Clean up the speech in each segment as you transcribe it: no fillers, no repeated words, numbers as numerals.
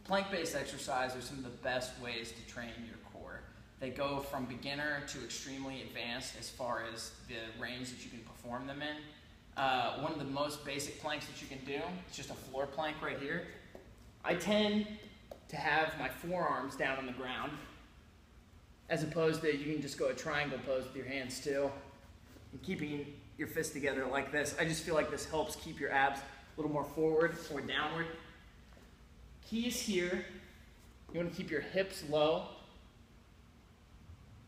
Plank-based exercises are some of the best ways to train your core. They go from beginner to extremely advanced as far as the range that you can perform them in. One of the most basic planks that you can do is just a floor plank right here. I tend to have my forearms down on the ground, as opposed to you can just go a triangle pose with your hands still and keeping your fists together like this. I just feel like this helps keep your abs a little more forward or downward. Key is here. You want to keep your hips low.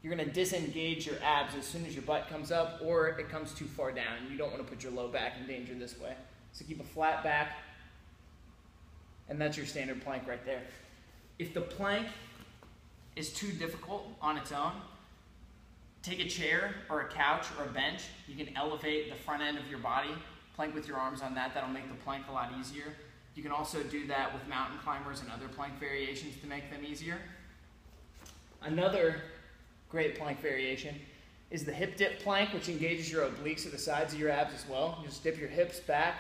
You're going to disengage your abs as soon as your butt comes up or it comes too far down. You don't want to put your low back in danger this way. So keep a flat back, and that's your standard plank right there. If the plank is too difficult on its own, take a chair or a couch or a bench. You can elevate the front end of your body, plank with your arms on that. That'll make the plank a lot easier. You can also do that with mountain climbers and other plank variations to make them easier. Another great plank variation is the hip dip plank, which engages your obliques at the sides of your abs as well. You just dip your hips back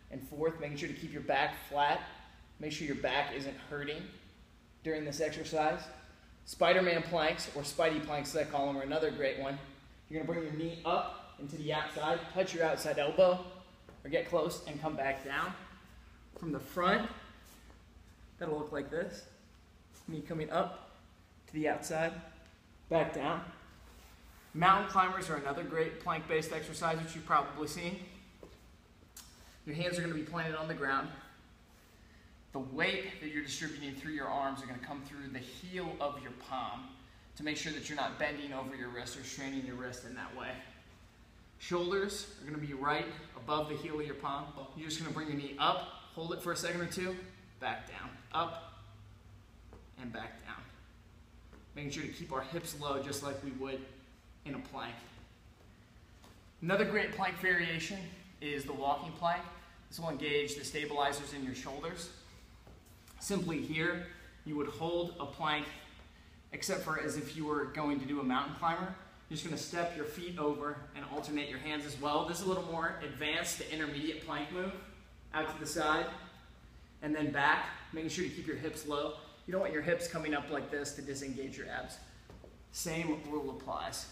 and forth, making sure to keep your back flat. Make sure your back isn't hurting during this exercise. Spider-Man planks, or Spidey planks as I call them, are another great one. You're going to bring your knee up into the outside, touch your outside elbow, or get close and come back down. From the front, that'll look like this. Knee coming up to the outside, back down. Mountain climbers are another great plank-based exercise which you've probably seen. Your hands are going to be planted on the ground. The weight that you're distributing through your arms are going to come through the heel of your palm to make sure that you're not bending over your wrist or straining your wrist in that way. Shoulders are going to be right above the heel of your palm. You're just going to bring your knee up, hold it for a second or two, back down, up, and back down. Making sure to keep our hips low just like we would in a plank. Another great plank variation is the walking plank. This will engage the stabilizers in your shoulders. Simply here, you would hold a plank, except for as if you were going to do a mountain climber. You're just going to step your feet over and alternate your hands as well. This is a little more advanced to intermediate plank move. Out to the side, and then back, making sure to keep your hips low. You don't want your hips coming up like this to disengage your abs. Same rule applies.